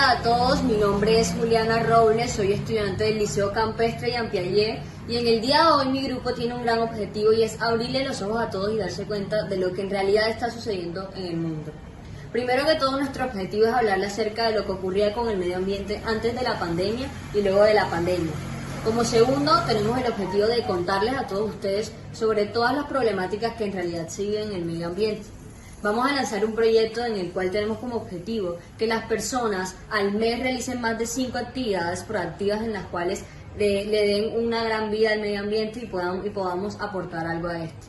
Hola a todos, mi nombre es Juliana Robles, soy estudiante del Liceo Campestre Jean Piaget y en el día de hoy mi grupo tiene un gran objetivo y es abrirle los ojos a todos y darse cuenta de lo que en realidad está sucediendo en el mundo. Primero que todo, nuestro objetivo es hablarle acerca de lo que ocurría con el medio ambiente antes de la pandemia y luego de la pandemia. Como segundo, tenemos el objetivo de contarles a todos ustedes sobre todas las problemáticas que en realidad se viven en el medio ambiente. Vamos a lanzar un proyecto en el cual tenemos como objetivo que las personas al mes realicen más de 5 actividades proactivas en las cuales le den una gran vida al medio ambiente y podamos aportar algo a este.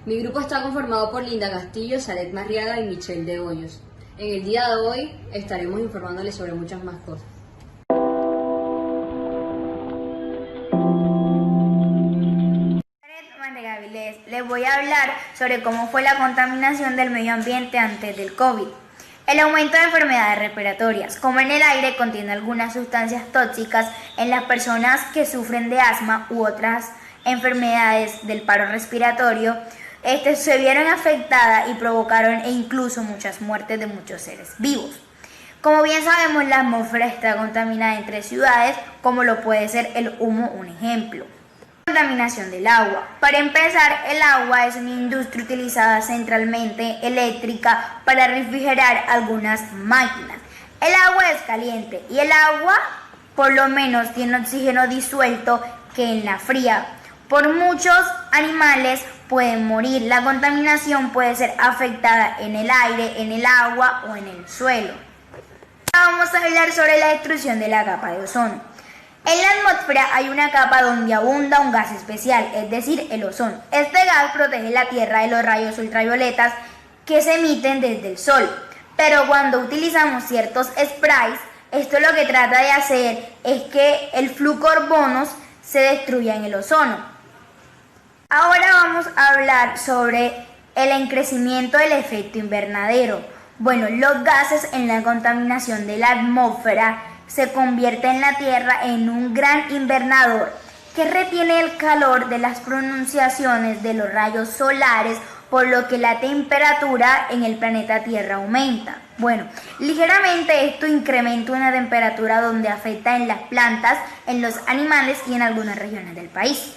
Mi grupo está conformado por Linda Castillo, Saret Marriaga y Michelle de Hoyos. En el día de hoy estaremos informándoles sobre muchas más cosas. Les voy a hablar sobre cómo fue la contaminación del medio ambiente antes del COVID. El aumento de enfermedades respiratorias, como en el aire contiene algunas sustancias tóxicas en las personas que sufren de asma u otras enfermedades del paro respiratorio, se vieron afectadas y provocaron incluso muchas muertes de muchos seres vivos. Como bien sabemos, la atmósfera está contaminada entre ciudades, como lo puede ser el humo, un ejemplo. Contaminación del agua. Para empezar, el agua es una industria utilizada centralmente eléctrica para refrigerar algunas máquinas. El agua es caliente y el agua por lo menos tiene oxígeno disuelto que en la fría. Por muchos animales pueden morir. La contaminación puede ser afectada en el aire, en el agua o en el suelo. Ahora vamos a hablar sobre la destrucción de la capa de ozono. En la atmósfera hay una capa donde abunda un gas especial, es decir, el ozono. Este gas protege la Tierra de los rayos ultravioletas que se emiten desde el Sol. Pero cuando utilizamos ciertos sprays, esto lo que trata de hacer es que el fluorocarbonos se destruya en el ozono. Ahora vamos a hablar sobre el encrecimiento del efecto invernadero. Bueno, los gases en la contaminación de la atmósfera se convierte en la Tierra en un gran invernador que retiene el calor de las pronunciaciones de los rayos solares, por lo que la temperatura en el planeta Tierra aumenta. Bueno, ligeramente esto incrementa una temperatura donde afecta en las plantas, en los animales y en algunas regiones del país.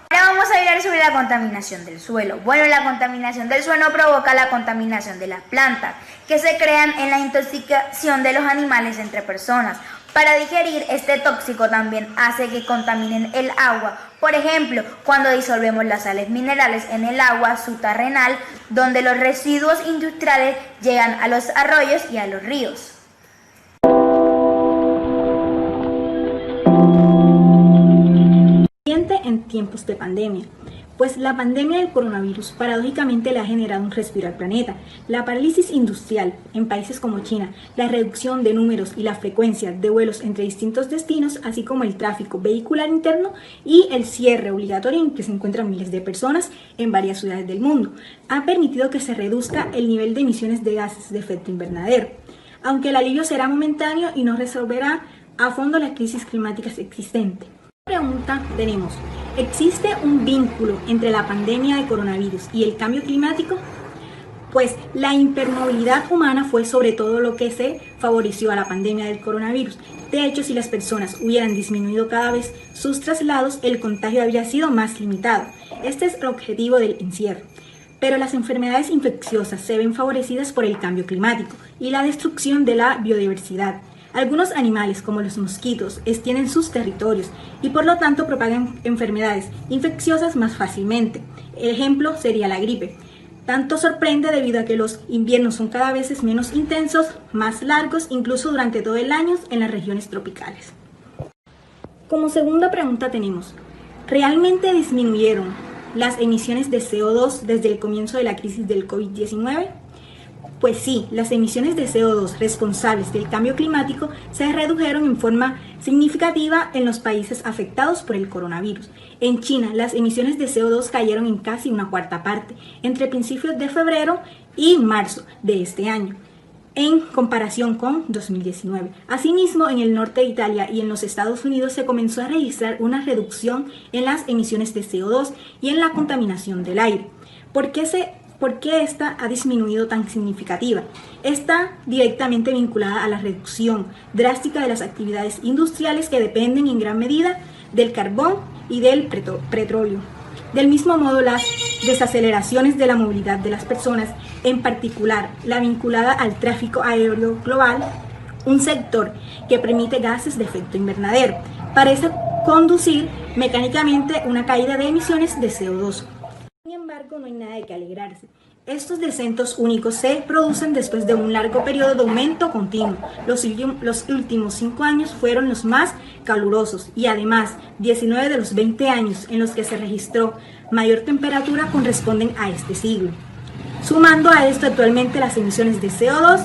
Ahora vamos a hablar sobre la contaminación del suelo. Bueno, la contaminación del suelo provoca la contaminación de las plantas, que se crean en la intoxicación de los animales entre personas. Para digerir este tóxico también hace que contaminen el agua. Por ejemplo, cuando disolvemos las sales minerales en el agua subterrenal, donde los residuos industriales llegan a los arroyos y a los ríos. En tiempos de pandemia, pues la pandemia del coronavirus paradójicamente le ha generado un respiro al planeta. La parálisis industrial en países como China, la reducción de números y la frecuencia de vuelos entre distintos destinos, así como el tráfico vehicular interno y el cierre obligatorio en que se encuentran miles de personas en varias ciudades del mundo, ha permitido que se reduzca el nivel de emisiones de gases de efecto invernadero, aunque el alivio será momentáneo y no resolverá a fondo la crisis climática existente. Pregunta tenemos: ¿existe un vínculo entre la pandemia de coronavirus y el cambio climático? Pues la hipermovilidad humana fue sobre todo lo que se favoreció a la pandemia del coronavirus. De hecho, si las personas hubieran disminuido cada vez sus traslados, el contagio habría sido más limitado. Este es el objetivo del encierro. Pero las enfermedades infecciosas se ven favorecidas por el cambio climático y la destrucción de la biodiversidad. Algunos animales, como los mosquitos, extienden sus territorios y por lo tanto propagan enfermedades infecciosas más fácilmente. El ejemplo sería la gripe. Tanto sorprende debido a que los inviernos son cada vez menos intensos, más largos, incluso durante todo el año en las regiones tropicales. Como segunda pregunta tenemos: ¿realmente disminuyeron las emisiones de CO2 desde el comienzo de la crisis del COVID-19? Pues sí, las emisiones de CO2 responsables del cambio climático se redujeron en forma significativa en los países afectados por el coronavirus. En China, las emisiones de CO2 cayeron en casi una cuarta parte entre principios de febrero y marzo de este año, en comparación con 2019. Asimismo, en el norte de Italia y en los Estados Unidos se comenzó a registrar una reducción en las emisiones de CO2 y en la contaminación del aire. ¿Por qué se ¿por qué esta ha disminuido tan significativa? Está directamente vinculada a la reducción drástica de las actividades industriales que dependen en gran medida del carbón y del petróleo. Del mismo modo, las desaceleraciones de la movilidad de las personas, en particular la vinculada al tráfico aéreo global, un sector que permite gases de efecto invernadero, parece conducir mecánicamente una caída de emisiones de CO2. Sin embargo, no hay nada de qué alegrarse. Estos descensos únicos se producen después de un largo periodo de aumento continuo. Los últimos 5 años fueron los más calurosos y además 19 de los 20 años en los que se registró mayor temperatura corresponden a este siglo. Sumando a esto, actualmente las emisiones de CO2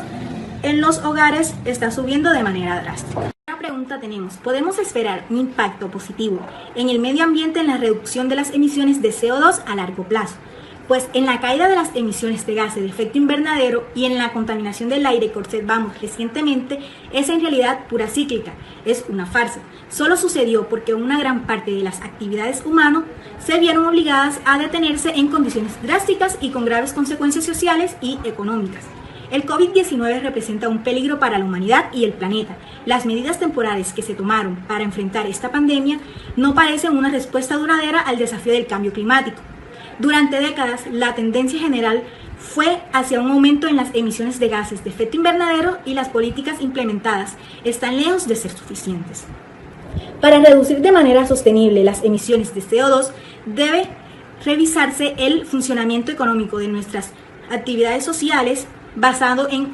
en los hogares están subiendo de manera drástica. Una pregunta tenemos: ¿podemos esperar un impacto positivo en el medio ambiente en la reducción de las emisiones de CO2 a largo plazo? Pues en la caída de las emisiones de gases de efecto invernadero y en la contaminación del aire que observamos recientemente es en realidad pura cíclica, es una farsa. Solo sucedió porque una gran parte de las actividades humanas se vieron obligadas a detenerse en condiciones drásticas y con graves consecuencias sociales y económicas. El COVID-19 representa un peligro para la humanidad y el planeta. Las medidas temporales que se tomaron para enfrentar esta pandemia no parecen una respuesta duradera al desafío del cambio climático. Durante décadas, la tendencia general fue hacia un aumento en las emisiones de gases de efecto invernadero y las políticas implementadas están lejos de ser suficientes. Para reducir de manera sostenible las emisiones de CO2, debe revisarse el funcionamiento económico de nuestras actividades sociales basado en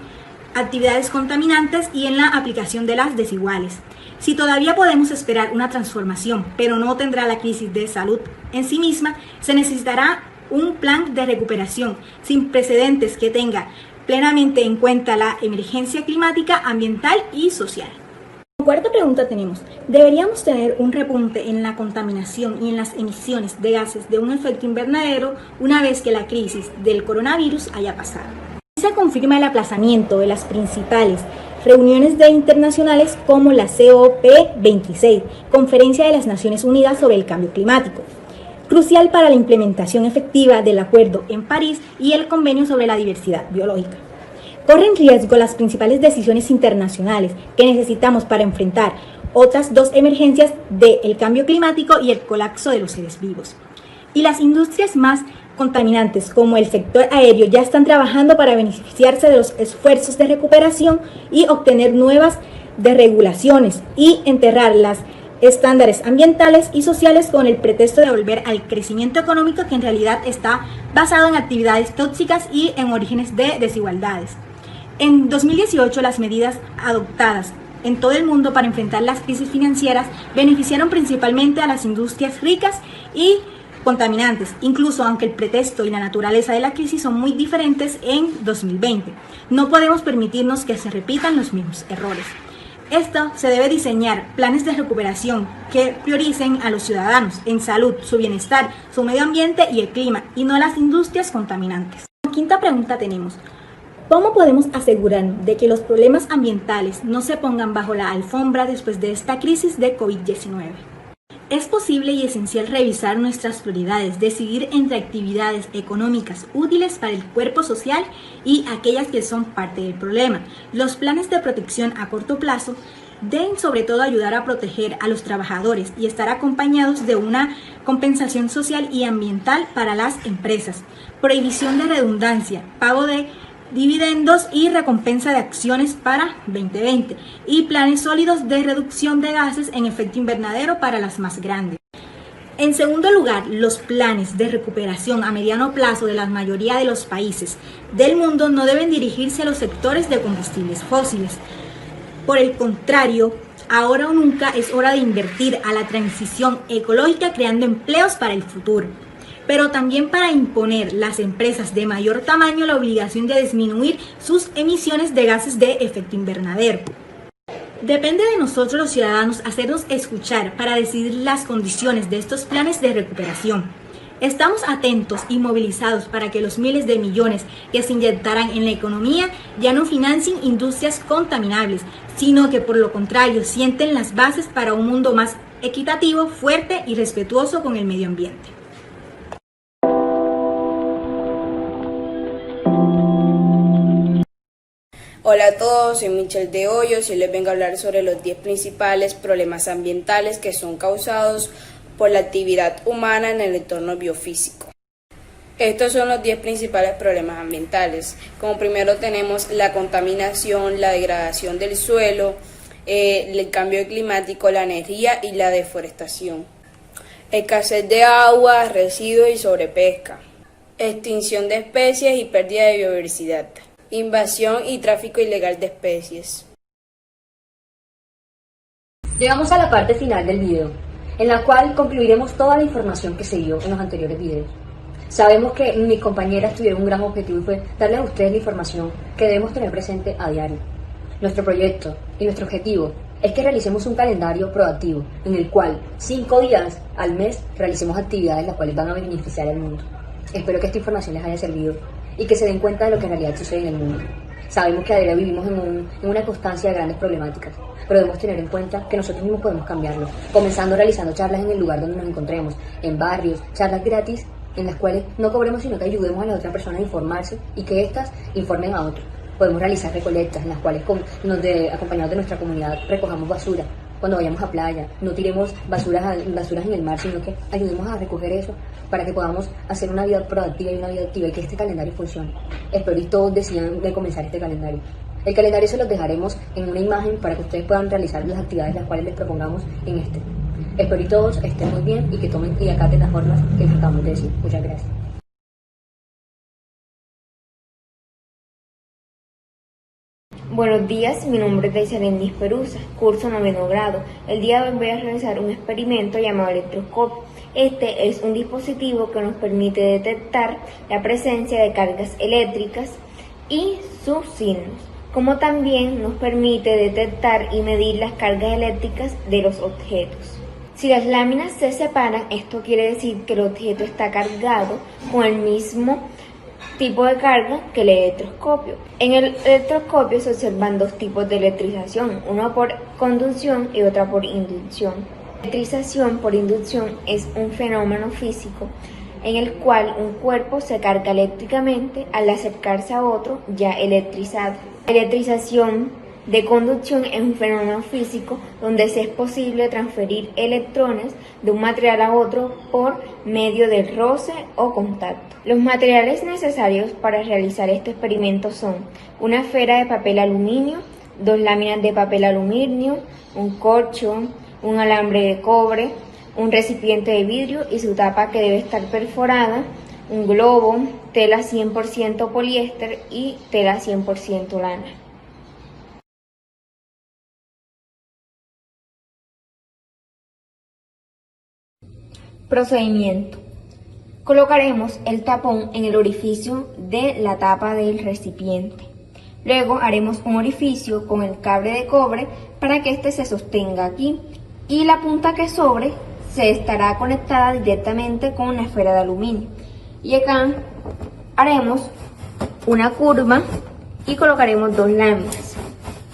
actividades contaminantes y en la aplicación de las desiguales. Si todavía podemos esperar una transformación, pero no tendrá la crisis de salud en sí misma, se necesitará un plan de recuperación sin precedentes que tenga plenamente en cuenta la emergencia climática, ambiental y social. Como cuarta pregunta tenemos: ¿deberíamos tener un repunte en la contaminación y en las emisiones de gases de un efecto invernadero una vez que la crisis del coronavirus haya pasado? Se confirma el aplazamiento de las principales reuniones internacionales como la COP26, Conferencia de las Naciones Unidas sobre el Cambio Climático, crucial para la implementación efectiva del Acuerdo en París y el Convenio sobre la Diversidad Biológica. Corren riesgo las principales decisiones internacionales que necesitamos para enfrentar otras dos emergencias del cambio climático y el colapso de los seres vivos. Y las industrias más contaminantes como el sector aéreo ya están trabajando para beneficiarse de los esfuerzos de recuperación y obtener nuevas desregulaciones y enterrar los estándares ambientales y sociales con el pretexto de volver al crecimiento económico que en realidad está basado en actividades tóxicas y en orígenes de desigualdades. En 2018 las medidas adoptadas en todo el mundo para enfrentar las crisis financieras beneficiaron principalmente a las industrias ricas y contaminantes, incluso aunque el pretexto y la naturaleza de la crisis son muy diferentes en 2020. No podemos permitirnos que se repitan los mismos errores. Esto se debe diseñar planes de recuperación que prioricen a los ciudadanos en salud, su bienestar, su medio ambiente y el clima, y no las industrias contaminantes. Quinta pregunta tenemos: ¿cómo podemos asegurar de que los problemas ambientales no se pongan bajo la alfombra después de esta crisis de COVID-19? Es posible y esencial revisar nuestras prioridades, decidir entre actividades económicas útiles para el cuerpo social y aquellas que son parte del problema. Los planes de protección a corto plazo deben sobre todo ayudar a proteger a los trabajadores y estar acompañados de una compensación social y ambiental para las empresas, prohibición de redundancia, pago de dividendos y recompensa de acciones para 2020 y planes sólidos de reducción de gases en efecto invernadero para las más grandes. En segundo lugar, los planes de recuperación a mediano plazo de la mayoría de los países del mundo no deben dirigirse a los sectores de combustibles fósiles. Por el contrario, ahora o nunca es hora de invertir a la transición ecológica creando empleos para el futuro, pero también para imponer a las empresas de mayor tamaño la obligación de disminuir sus emisiones de gases de efecto invernadero. Depende de nosotros los ciudadanos hacernos escuchar para decidir las condiciones de estos planes de recuperación. Estamos atentos y movilizados para que los miles de millones que se inyectarán en la economía ya no financien industrias contaminables, sino que por lo contrario sienten las bases para un mundo más equitativo, fuerte y respetuoso con el medio ambiente. Hola a todos, soy Michelle de Hoyos y les vengo a hablar sobre los 10 principales problemas ambientales que son causados por la actividad humana en el entorno biofísico. Estos son los 10 principales problemas ambientales. Como primero tenemos la contaminación, la degradación del suelo, el cambio climático, la energía y la deforestación. Escasez de agua, residuos y sobrepesca. Extinción de especies y pérdida de biodiversidad. Invasión y tráfico ilegal de especies. Llegamos a la parte final del video, en la cual concluiremos toda la información que se dio en los anteriores videos. Sabemos que mis compañeras tuvieron un gran objetivo y fue darles a ustedes la información que debemos tener presente a diario. Nuestro proyecto y nuestro objetivo es que realicemos un calendario proactivo en el cual 5 días al mes realicemos actividades las cuales van a beneficiar al mundo. Espero que esta información les haya servido y que se den cuenta de lo que en realidad sucede en el mundo. Sabemos que a diario vivimos en una constancia de grandes problemáticas, pero debemos tener en cuenta que nosotros mismos podemos cambiarlo, comenzando realizando charlas en el lugar donde nos encontremos, en barrios, charlas gratis en las cuales no cobremos sino que ayudemos a las otras personas a informarse y que éstas informen a otros. Podemos realizar recolectas en las cuales acompañados de nuestra comunidad recojamos basura. Cuando vayamos a playa, no tiremos basuras en el mar, sino que ayudemos a recoger eso para que podamos hacer una vida proactiva y una vida activa y que este calendario funcione. Espero y todos decidan de comenzar este calendario. El calendario se los dejaremos en una imagen para que ustedes puedan realizar las actividades las cuales les propongamos en este. Espero y todos estén muy bien y que tomen y acaten las normas que les acabamos de decir. Muchas gracias. Buenos días, mi nombre es Deisarendis Perusa, curso 9º grado. El día de hoy voy a realizar un experimento llamado electroscopio. Este es un dispositivo que nos permite detectar la presencia de cargas eléctricas y sus signos, como también nos permite detectar y medir las cargas eléctricas de los objetos. Si las láminas se separan, esto quiere decir que el objeto está cargado con el mismo tipo de carga que el electroscopio. En el electroscopio se observan dos tipos de electrización, una por conducción y otra por inducción. La electrización por inducción es un fenómeno físico en el cual un cuerpo se carga eléctricamente al acercarse a otro ya electrizado. La electrización de conducción es un fenómeno físico donde se es posible transferir electrones de un material a otro por medio del roce o contacto. Los materiales necesarios para realizar este experimento son una esfera de papel aluminio, 2 láminas de papel aluminio, un corcho, un alambre de cobre, un recipiente de vidrio y su tapa que debe estar perforada, un globo, tela 100% poliéster y tela 100% lana. Procedimiento. Colocaremos el tapón en el orificio de la tapa del recipiente. Luego haremos un orificio con el cable de cobre para que este se sostenga aquí y la punta que sobre se estará conectada directamente con una esfera de aluminio. Y acá haremos una curva y colocaremos 2 láminas.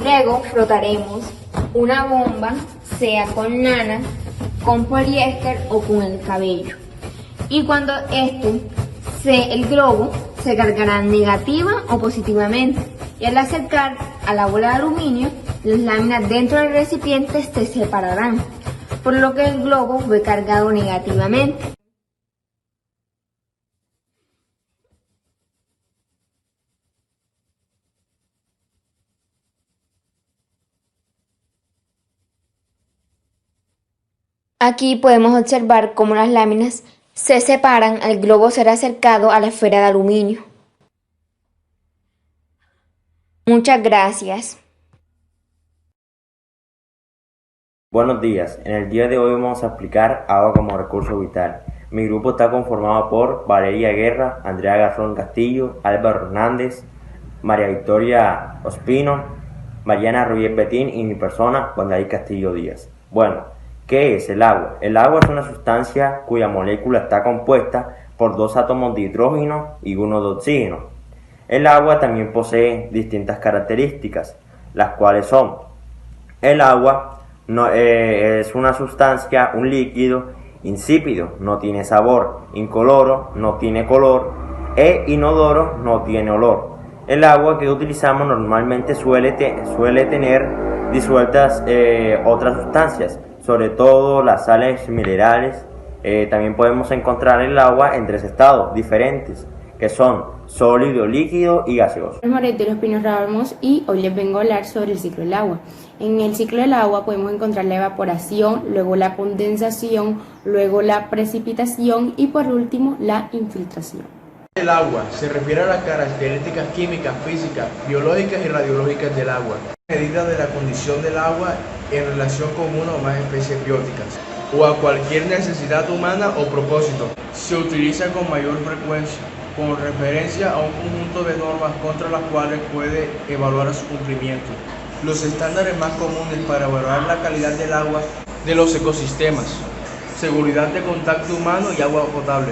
Luego frotaremos una bomba, sea con lana, con poliéster o con el cabello. Y cuando el globo se cargará negativa o positivamente. Y al acercar a la bola de aluminio, las láminas dentro del recipiente se separarán, por lo que el globo fue cargado negativamente. Aquí podemos observar cómo las láminas se separan al globo ser acercado a la esfera de aluminio. Muchas gracias. Buenos días, en el día de hoy vamos a explicar agua como recurso vital. Mi grupo está conformado por Valeria Guerra, Andrea Garzón Castillo, Álvaro Hernández, María Victoria Ospino, Mariana Ruiz Betín y mi persona, Juan David Castillo Díaz. Bueno, ¿qué es el agua? El agua es una sustancia cuya molécula está compuesta por 2 átomos de hidrógeno y 1 de oxígeno. El agua también posee distintas características, las cuales son: el agua es una sustancia, un líquido insípido, no tiene sabor, incoloro, no tiene color, e inodoro, no tiene olor. El agua que utilizamos normalmente suele tener disueltas otras sustancias, sobre todo las sales minerales. También podemos encontrar el agua en tres estados diferentes, que son sólido, líquido y gaseoso. Soy María de los Pinos Ramos y hoy les vengo a hablar sobre el ciclo del agua. En el ciclo del agua podemos encontrar la evaporación, luego la condensación, luego la precipitación y por último la infiltración. El agua se refiere a las características químicas, físicas, biológicas y radiológicas del agua, medida de la condición del agua en relación con una o más especies bióticas, o a cualquier necesidad humana o propósito. Se utiliza con mayor frecuencia, con referencia a un conjunto de normas contra las cuales puede evaluar su cumplimiento. Los estándares más comunes para evaluar la calidad del agua de los ecosistemas, seguridad de contacto humano y agua potable.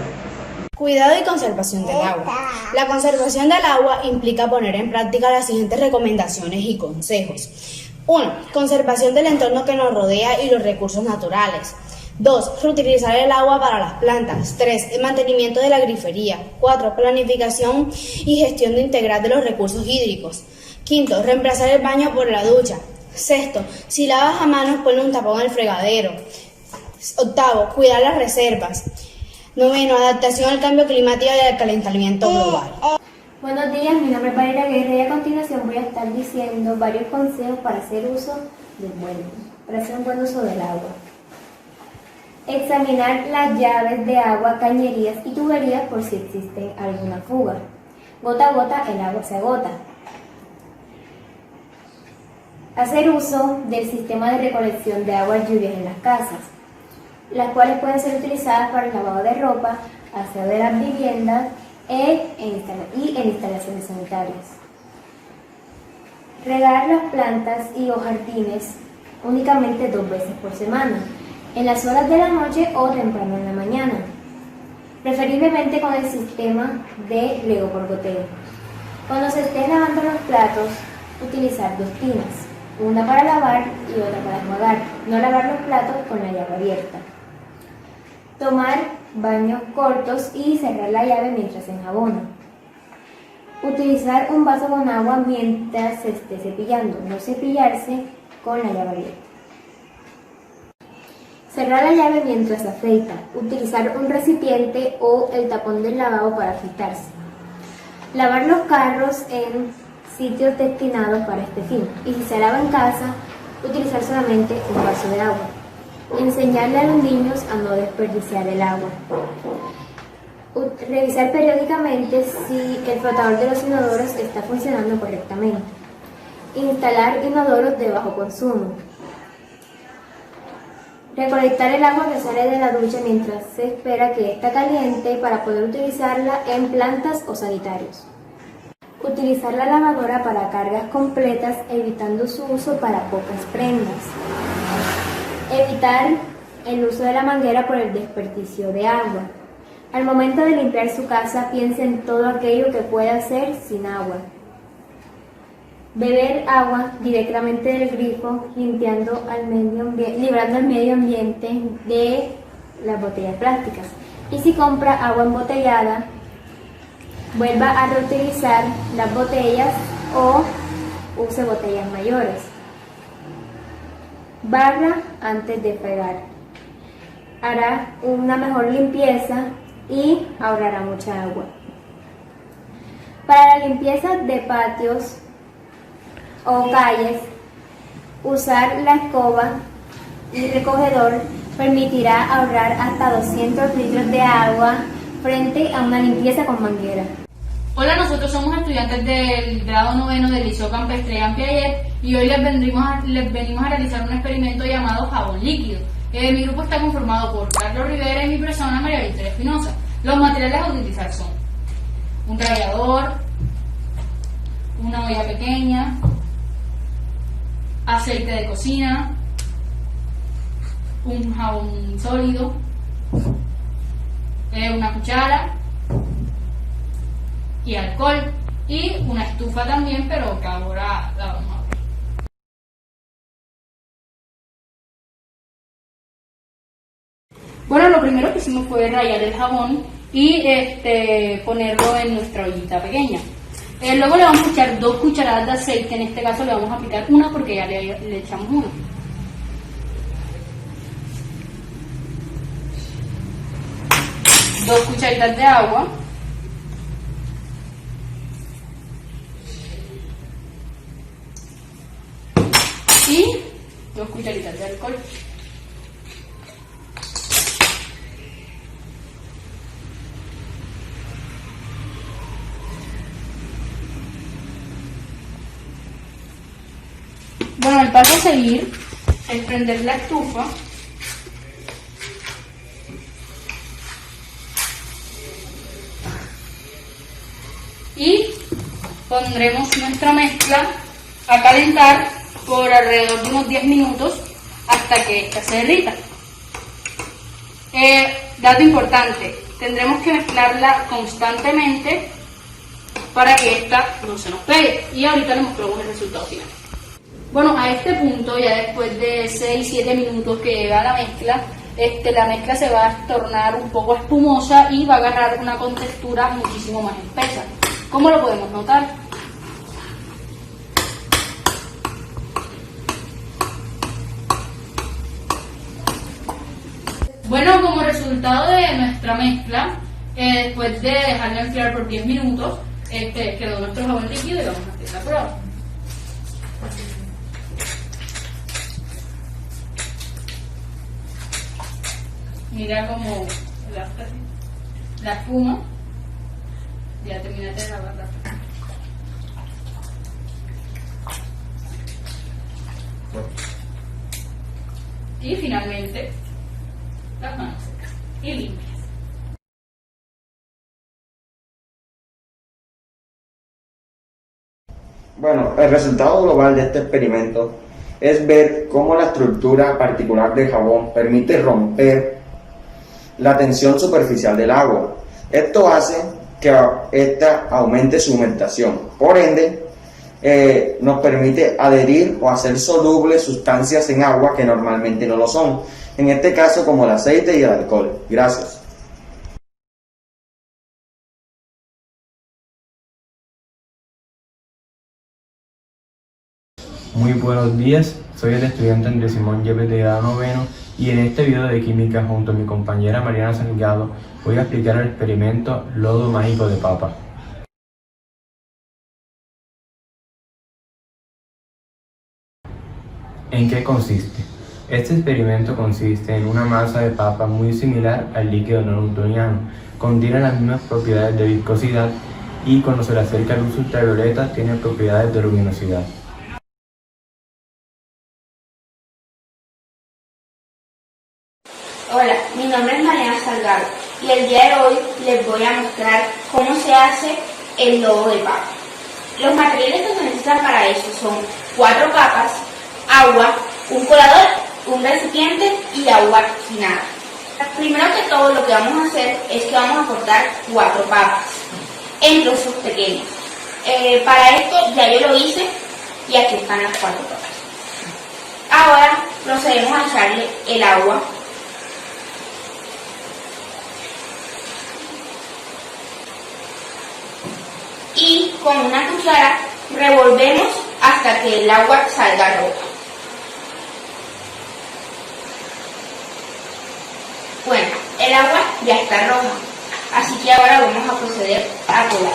Cuidado y conservación del agua. La conservación del agua implica poner en práctica las siguientes recomendaciones y consejos. 1. Conservación del entorno que nos rodea y los recursos naturales. 2. Reutilizar el agua para las plantas. 3. El mantenimiento de la grifería. 4. Planificación y gestión integral de los recursos hídricos. 5. Reemplazar el baño por la ducha. 6. Si lavas a manos, ponle un tapón al fregadero. 8. Cuidar las reservas. 9. Adaptación al cambio climático y al calentamiento global. Buenos días, mi nombre es Valeria Guerra y a continuación voy a estar diciendo varios consejos para hacer un buen uso del agua. Examinar las llaves de agua, cañerías y tuberías por si existe alguna fuga. Gota a gota el agua se agota. Hacer uso del sistema de recolección de aguas lluvias en las casas, las cuales pueden ser utilizadas para el lavado de ropa, aseo de las viviendas y en instalaciones sanitarias. Regar las plantas y o jardines únicamente 2 veces por semana, en las horas de la noche o temprano en la mañana, preferiblemente con el sistema de riego por goteo. Cuando se esté lavando los platos, utilizar 2 tinas, una para lavar y otra para enjuagar. No lavar los platos con la llave abierta. Tomar baños cortos y cerrar la llave mientras se enjabona. Utilizar un vaso con agua mientras se esté cepillando, no cepillarse con la llave abierta. Cerrar la llave mientras se afeita. Utilizar un recipiente o el tapón del lavabo para afeitarse. Lavar los carros en sitios destinados para este fin. Y si se lava en casa, utilizar solamente un vaso de agua. Enseñarle a los niños a no desperdiciar el agua. Revisar periódicamente si el flotador de los inodoros está funcionando correctamente. Instalar inodoros de bajo consumo. Recolectar el agua que sale de la ducha mientras se espera que esté caliente para poder utilizarla en plantas o sanitarios. Utilizar la lavadora para cargas completas, evitando su uso para pocas prendas. Evitar el uso de la manguera por el desperdicio de agua. Al momento de limpiar su casa, piense en todo aquello que pueda hacer sin agua. Beber agua directamente del grifo, librando al medio ambiente de las botellas plásticas. Y si compra agua embotellada, vuelva a reutilizar las botellas o use botellas mayores. Barra antes de fregar. Hará una mejor limpieza y ahorrará mucha agua. Para la limpieza de patios o calles, usar la escoba y recogedor permitirá ahorrar hasta 200 litros de agua frente a una limpieza con manguera. Hola, nosotros somos estudiantes del grado 9 del Liceo Campestre Ampiayet y hoy les venimos a realizar un experimento llamado jabón líquido. Mi grupo está conformado por Carlos Rivera y mi persona, María Victoria Espinosa. Los materiales a utilizar son un rallador, una olla pequeña, aceite de cocina, un jabón sólido, una cuchara y alcohol y una estufa también, pero que ahora la vamos a ver. Bueno, lo primero que hicimos fue rallar el jabón y ponerlo en nuestra ollita pequeña. Luego le vamos a echar 2 cucharadas de aceite, en este caso le vamos a aplicar una porque ya le echamos una. Dos cucharitas de agua. Y 2 cucharitas de alcohol. Bueno, el paso a seguir es prender la estufa. Y pondremos nuestra mezcla a calentar por alrededor de unos 10 minutos hasta que esta se derrita. Dato importante, tendremos que mezclarla constantemente para que esta no se nos pegue. Y ahorita les mostramos el resultado final. Bueno, a este punto, ya después de 6-7 minutos que lleva la mezcla se va a tornar un poco espumosa y va a agarrar una contextura muchísimo más espesa. ¿Cómo lo podemos notar? Bueno, como resultado de nuestra mezcla, después de dejarla enfriar por 10 minutos, quedó nuestro jabón líquido y vamos a hacer la prueba. Mira como la espuma. Ya terminaste de lavarla. Y finalmente, las manos secas y limpias. Bueno, el resultado global de este experimento es ver cómo la estructura particular del jabón permite romper la tensión superficial del agua. Esto hace que ésta aumente su humectación. Por ende, nos permite adherir o hacer solubles sustancias en agua que normalmente no lo son. En este caso, como el aceite y el alcohol. Gracias. Muy buenos días, soy el estudiante Andrés Simón Yepes de grado noveno y en este video de química junto a mi compañera Mariana Salgado voy a explicar el experimento lodo mágico de papa. ¿En qué consiste? Este experimento consiste en una masa de papa muy similar al líquido no newtoniano, contiene las mismas propiedades de viscosidad y cuando se le acerca luz ultravioleta tiene propiedades de luminosidad. Hola, mi nombre es Mariana Salgado y el día de hoy les voy a mostrar cómo se hace el lodo de papa. Los materiales que se necesitan para eso son 4 papas, agua, un colador, un recipiente y agua oxigenada. Primero que todo lo que vamos a hacer es que vamos a cortar 4 papas en trozos pequeños. Para esto ya yo lo hice y aquí están las 4 papas. Ahora procedemos a echarle el agua. Y con una cuchara revolvemos hasta que el agua salga roja. Bueno, el agua ya está roja, así que ahora vamos a proceder a colar.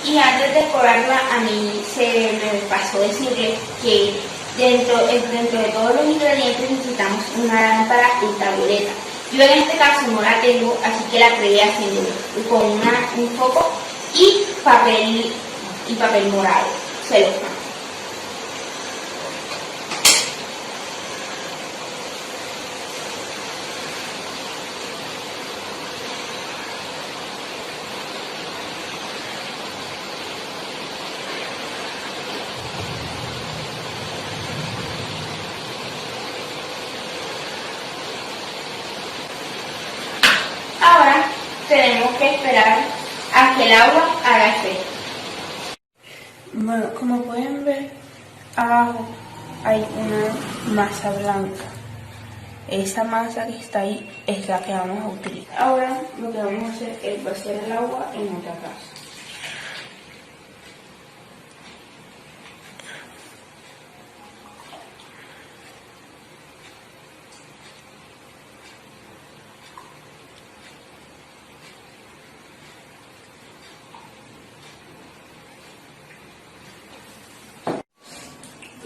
Y antes de colarla, a mí se me pasó decirle que dentro de todos los ingredientes necesitamos una lámpara ultravioleta. Yo en este caso no la tengo, así que la creé haciendo con un foco y papel morado, celofán. Ahora tenemos que esperar a que el agua haga efecto. Bueno, como pueden ver, abajo hay una masa blanca. Esa masa que está ahí es la que vamos a utilizar. Ahora lo que vamos a hacer es vaciar el agua en otra taza.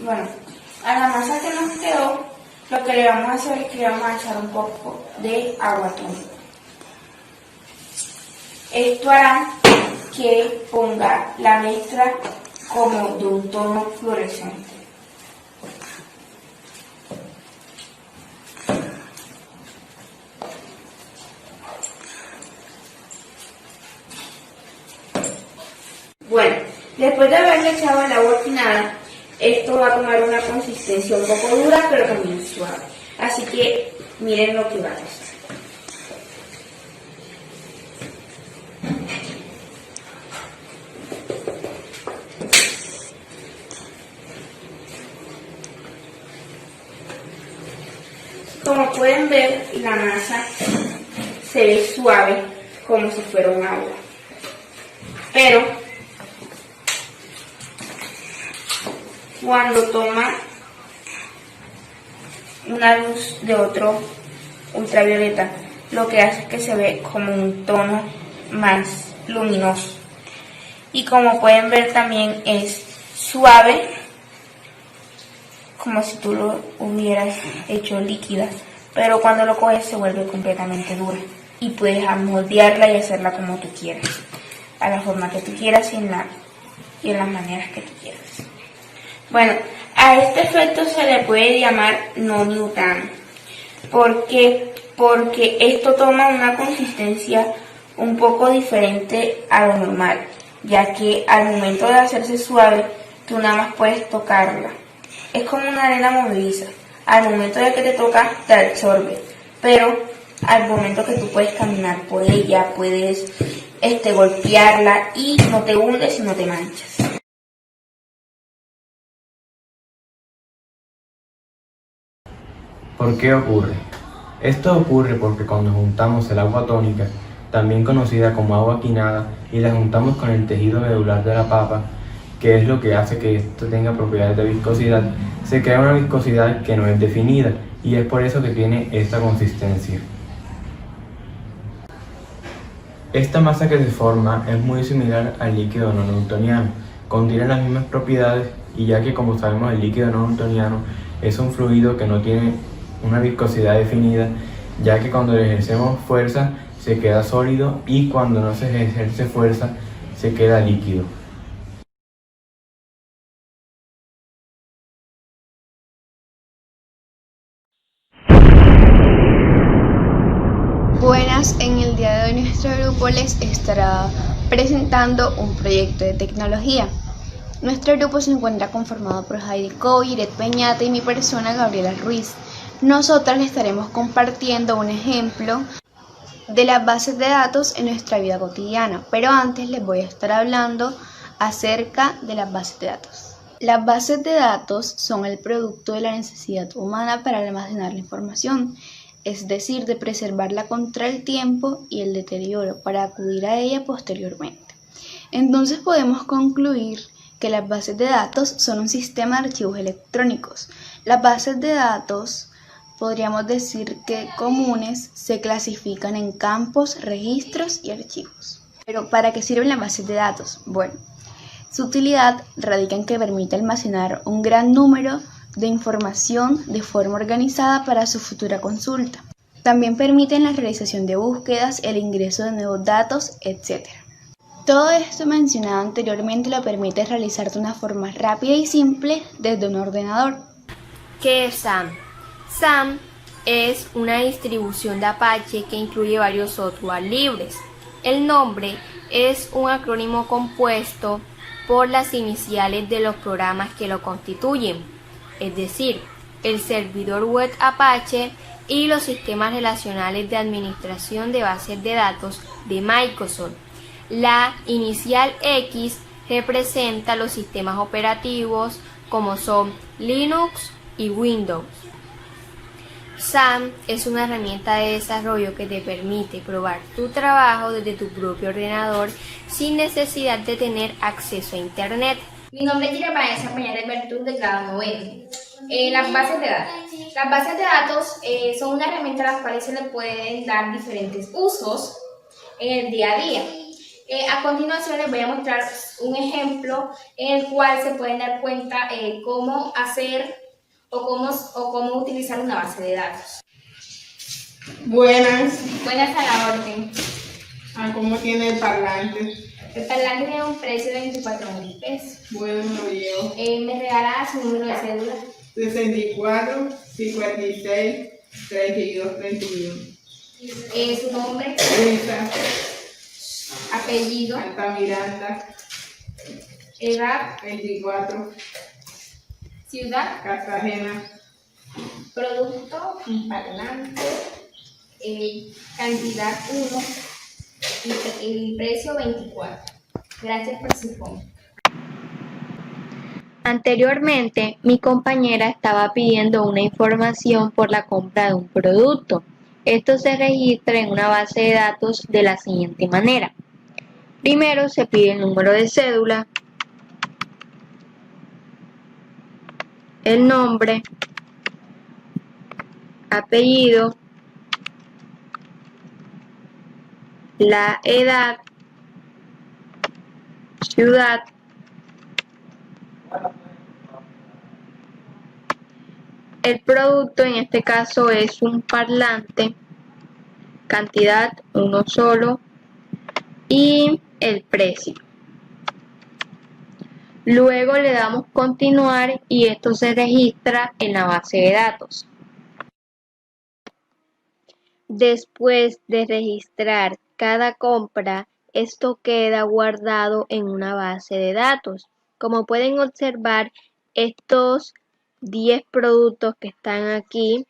Bueno, a la masa que nos quedó, lo que le vamos a hacer es que le vamos a echar un poco de agua tónica. Esto hará que ponga la mezcla como de un tono fluorescente. Bueno, después de haberle echado el agua finada, esto va a tomar una consistencia un poco dura, pero también suave. Así que miren lo que va a hacer. Como pueden ver, la masa se ve suave, como si fuera un agua. Pero cuando toma una luz de otro ultravioleta, lo que hace es que se ve como un tono más luminoso. Y como pueden ver también es suave, como si tú lo hubieras hecho líquida, pero cuando lo coges se vuelve completamente dura y puedes moldearla y hacerla como tú quieras, a la forma que tú quieras y en las maneras que tú quieras. Bueno, a este efecto se le puede llamar no newtoniano. ¿Por qué? Porque esto toma una consistencia un poco diferente a lo normal, ya que al momento de hacerse suave, tú nada más puedes tocarla. Es como una arena movediza. Al momento de que te toca, te absorbe, pero al momento que tú puedes caminar por ella, puedes golpearla y no te hundes y no te manchas. ¿Por qué ocurre? Esto ocurre porque cuando juntamos el agua tónica, también conocida como agua quinada, y la juntamos con el tejido medular de la papa, que es lo que hace que esto tenga propiedades de viscosidad, se crea una viscosidad que no es definida y es por eso que tiene esta consistencia. Esta masa que se forma es muy similar al líquido no newtoniano, contiene las mismas propiedades y ya que como sabemos el líquido no newtoniano es un fluido que no tiene una viscosidad definida, ya que cuando le ejercemos fuerza se queda sólido y cuando no se ejerce fuerza se queda líquido. Buenas, en el día de hoy nuestro grupo les estará presentando un proyecto de tecnología. Nuestro grupo se encuentra conformado por Heidi Coy, Iret Peñate y mi persona Gabriela Ruiz. Nosotras les estaremos compartiendo un ejemplo de las bases de datos en nuestra vida cotidiana, pero antes les voy a estar hablando acerca de las bases de datos. Las bases de datos son el producto de la necesidad humana para almacenar la información, es decir, de preservarla contra el tiempo y el deterioro para acudir a ella posteriormente. Entonces podemos concluir que las bases de datos son un sistema de archivos electrónicos. Las bases de datos podríamos decir que comunes se clasifican en campos, registros y archivos. Pero ¿para qué sirven las bases de datos? Bueno, su utilidad radica en que permite almacenar un gran número de información de forma organizada para su futura consulta. También permiten la realización de búsquedas, el ingreso de nuevos datos, etc. Todo esto mencionado anteriormente lo permite realizar de una forma rápida y simple desde un ordenador. ¿Qué es SAM? SAM es una distribución de Apache que incluye varios software libres. El nombre es un acrónimo compuesto por las iniciales de los programas que lo constituyen, es decir, el servidor web Apache y los sistemas relacionales de administración de bases de datos de Microsoft. La inicial X representa los sistemas operativos como son Linux y Windows. SAM es una herramienta de desarrollo que te permite probar tu trabajo desde tu propio ordenador sin necesidad de tener acceso a internet. Mi nombre es Gira Vanessa Peña Bertún, del grado noveno. Las bases de datos. Las bases de datos son una herramienta a las cuales se le pueden dar diferentes usos en el día a día. A continuación les voy a mostrar un ejemplo en el cual se pueden dar cuenta cómo hacer o cómo utilizar una base de datos. Buenas. Buenas, a la orden. ¿Cómo tiene el parlante? El parlante tiene un precio de 24.000 pesos. Bueno, lo llevo. ¿Me regala su número de cédula? 64 56 32 31. ¿Su nombre? Luisa. Apellido. Altamiranda. Edad. 24. Ciudad. Cartagena. Producto. Un parlante. Cantidad 1. Y el precio 24. Gracias por su compra. Anteriormente, mi compañera estaba pidiendo una información por la compra de un producto. Esto se registra en una base de datos de la siguiente manera. Primero se pide el número de cédula, el nombre, apellido, la edad, ciudad, el producto, en este caso es un parlante, cantidad uno solo y el precio. Luego le damos continuar y esto se registra en la base de datos. Después de registrar cada compra, esto queda guardado en una base de datos. Como pueden observar, estos 10 productos que están aquí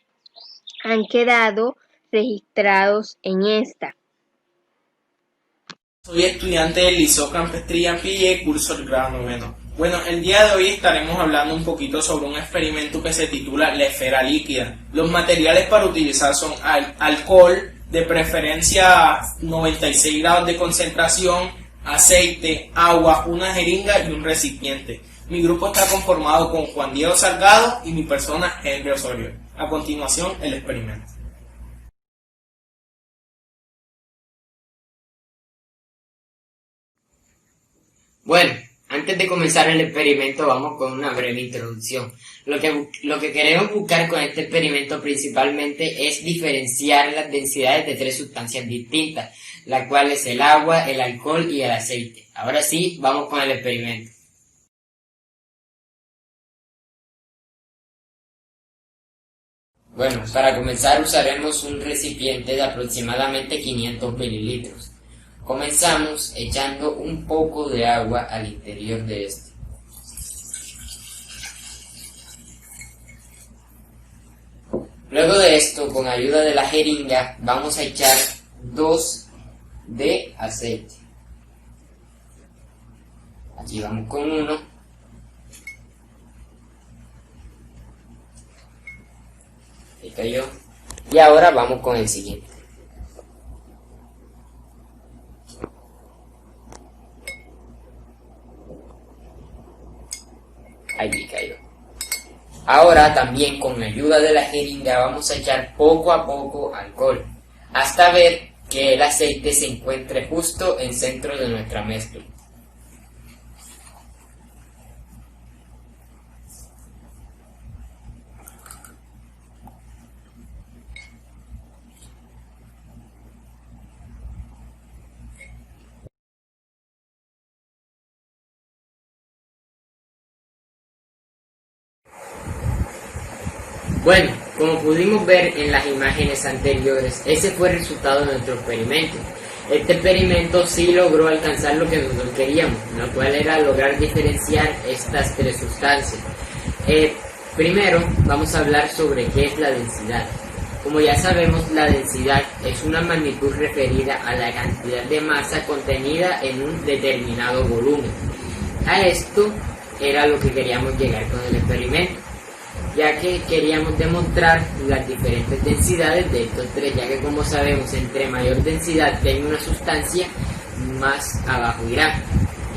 han quedado registrados en esta. Soy estudiante del Liceo Campestre Ampiayé, curso el grado noveno. Bueno, el día de hoy estaremos hablando un poquito sobre un experimento que se titula la esfera líquida. Los materiales para utilizar son alcohol, de preferencia 96 grados de concentración, aceite, agua, una jeringa y un recipiente. Mi grupo está conformado con Juan Diego Salgado y mi persona, Henry Osorio. A continuación, el experimento. Bueno, antes de comenzar el experimento vamos con una breve introducción. Lo que queremos buscar con este experimento principalmente es diferenciar las densidades de 3 sustancias distintas, las cuales el agua, el alcohol y el aceite. Ahora sí, vamos con el experimento. Bueno, para comenzar usaremos un recipiente de aproximadamente 500 mililitros. Comenzamos echando un poco de agua al interior de este. Luego de esto, con ayuda de la jeringa, vamos a echar 2 de aceite. Aquí vamos con 1. Ahí cayó. Y ahora vamos con el siguiente. Allí cayó. Ahora también con ayuda de la jeringa vamos a echar poco a poco alcohol, hasta ver que el aceite se encuentre justo en centro de nuestra mezcla. Bueno, como pudimos ver en las imágenes anteriores, ese fue el resultado de nuestro experimento. Este experimento sí logró alcanzar lo que nosotros queríamos, lo cual era lograr diferenciar estas 3 sustancias. Primero vamos a hablar sobre qué es la densidad. Como ya sabemos, la densidad es una magnitud referida a la cantidad de masa contenida en un determinado volumen. A esto era lo que queríamos llegar con el experimento. ya que queríamos demostrar las diferentes densidades de estos tres, ya que como sabemos, entre mayor densidad tenga una sustancia, más abajo irá.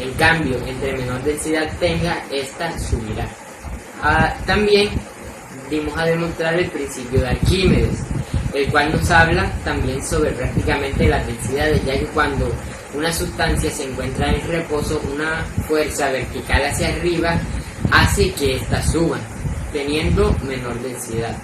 En cambio, entre menor densidad tenga, esta subirá. También dimos a demostrar el principio de Arquímedes, el cual nos habla también sobre prácticamente las densidades, ya que cuando una sustancia se encuentra en reposo, una fuerza vertical hacia arriba hace que ésta suba, teniendo menor densidad.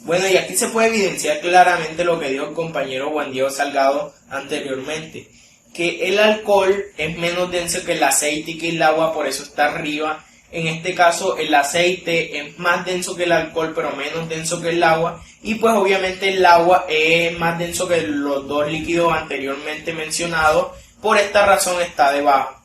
Bueno, y aquí se puede evidenciar claramente lo que dijo el compañero Juan Diego Salgado anteriormente, que el alcohol es menos denso que el aceite y que el agua, por eso está arriba. En este caso el aceite es más denso que el alcohol, pero menos denso que el agua, y pues obviamente el agua es más denso que los dos líquidos anteriormente mencionados, por esta razón está debajo.